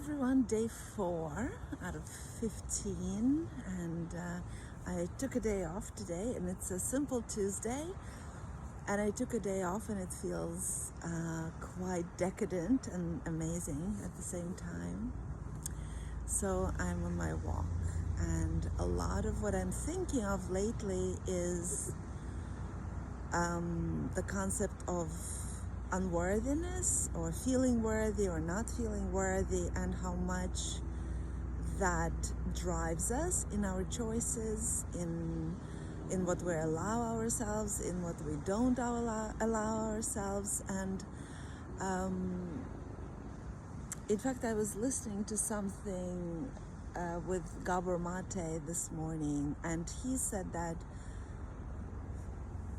everyone, day 4 out of 15, and I took a day off today, and it's a simple Tuesday, and I took a day off, and it feels quite decadent and amazing at the same time. So I'm on my walk, and a lot of what I'm thinking of lately is the concept of unworthiness, or feeling worthy or not feeling worthy, and how much that drives us in our choices, in what we allow ourselves, in what we don't allow ourselves. And in fact, I was listening to something with Gabor Mate this morning, and he said that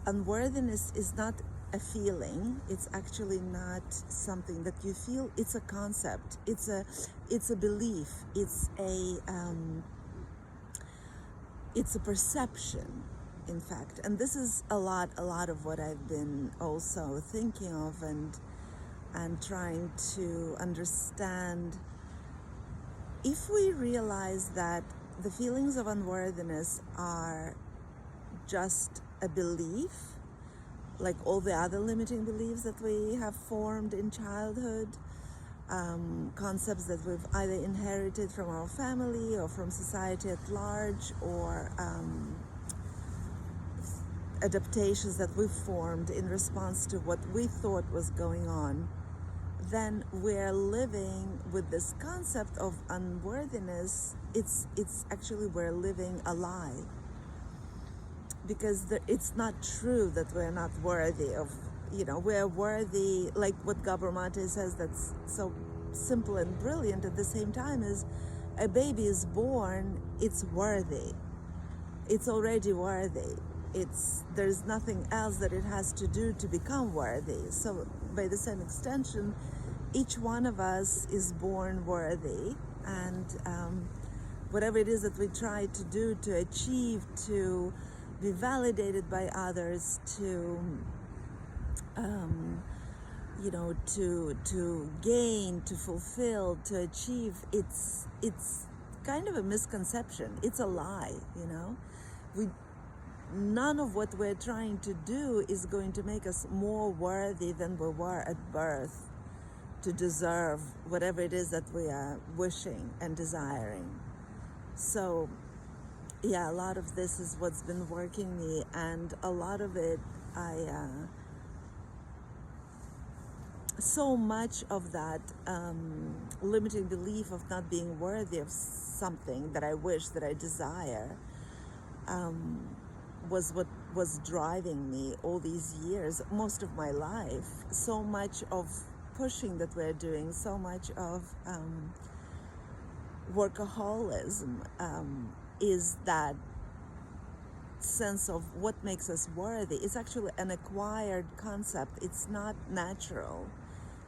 unworthiness is not a feeling. It's actually not something that you feel. It's a concept. It's a belief. It's a perception, in fact. And this is a lot of what I've been also thinking of and trying to understand. If we realize that the feelings of unworthiness are just a belief, like all the other limiting beliefs that we have formed in childhood, concepts that we've either inherited from our family or from society at large, or adaptations that we've formed in response to what we thought was going on, then we're living with this concept of unworthiness. It's actually, we're living a lie. Because it's not true that we're not worthy of, we're worthy, like what Gabor Mate says, that's so simple and brilliant at the same time, is a baby is born, it's worthy. It's already worthy. There's nothing else that it has to do to become worthy. So by the same extension, each one of us is born worthy, and whatever it is that we try to do, to achieve, to be validated by others, to gain, to fulfill, to achieve, it's kind of a misconception. It's a lie. None of what we're trying to do is going to make us more worthy than we were at birth to deserve whatever it is that we are wishing and desiring. So yeah, a lot of this is what's been working me, and a lot of it, so much of that limiting belief of not being worthy of something that I wish, that I desire, was what was driving me all these years, most of my life. So much of pushing that we're doing, so much of workaholism, is that sense of what makes us worthy. It's actually an acquired concept. It's not natural,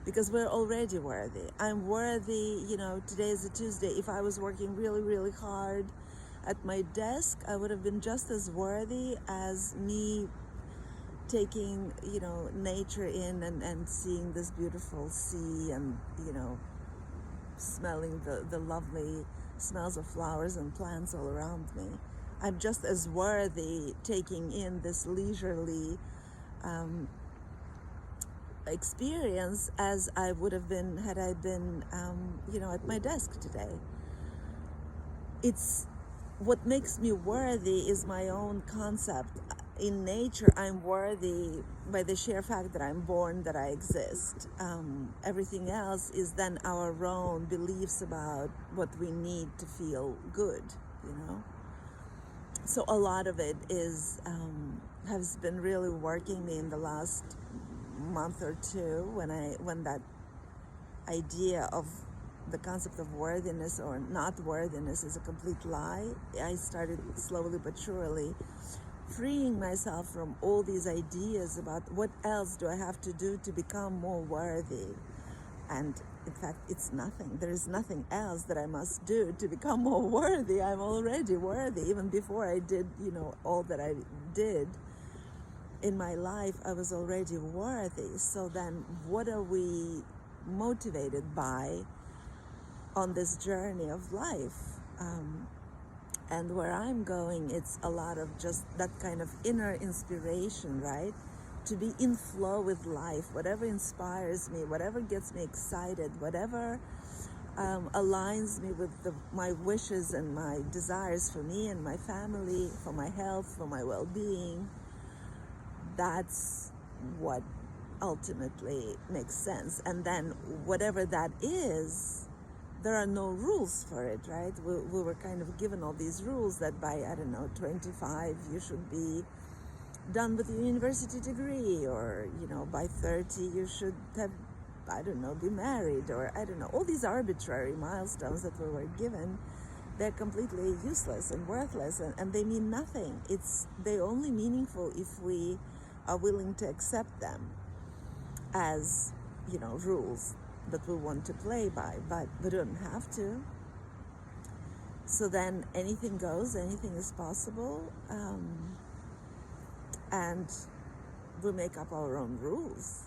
because we're already worthy. I'm worthy. Today is a Tuesday. If I was working really, really hard at my desk, I would have been just as worthy as me taking, nature in and seeing this beautiful sea, and, smelling the lovely smells of flowers and plants all around me. I'm just as worthy taking in this leisurely experience as I would have been had I been, at my desk today. It's what makes me worthy is my own concept. In nature, I'm worthy by the sheer fact that I'm born, that I exist. Everything else is then our own beliefs about what we need to feel good, So a lot of it has been really working me in the last month or two, when that idea of the concept of worthiness or not worthiness is a complete lie. I started slowly but surely freeing myself from all these ideas about what else do I have to do to become more worthy. And in fact, it's nothing. There is nothing else that I must do to become more worthy. I'm already worthy. Even before I did, all that I did in my life, I was already worthy. So then what are we motivated by on this journey of life. And where I'm going, it's a lot of just that kind of inner inspiration, right? To be in flow with life, whatever inspires me, whatever gets me excited, whatever aligns me with my wishes and my desires for me and my family, for my health, for my well-being. That's what ultimately makes sense. And then whatever that is, there are no rules for it, right? We were kind of given all these rules that by, I don't know, 25 you should be done with your university degree, or by 30 you should have, I don't know, be married, or I don't know, all these arbitrary milestones that we were given. They're completely useless and worthless, and they mean nothing. They're only meaningful if we are willing to accept them as rules that we want to play by, but we don't have to. So then anything goes, anything is possible, and we make up our own rules.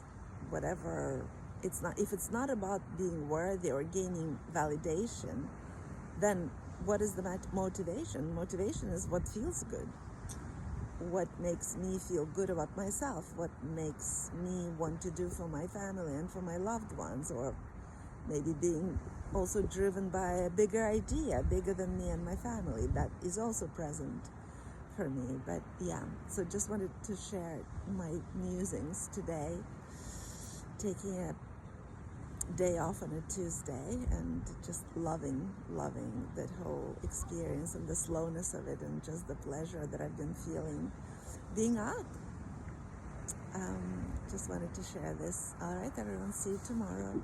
Whatever it's not, if it's not about being worthy or gaining validation, then what is the motivation? Motivation is what feels good. What makes me feel good about myself? What makes me want to do for my family and for my loved ones? Or maybe being also driven by a bigger idea, bigger than me and my family, that is also present for me. But yeah, so just wanted to share my musings today, taking a day off on a Tuesday and just loving that whole experience and the slowness of it, and just the pleasure that I've been feeling being out. Just wanted to share this. All right, everyone, see you tomorrow.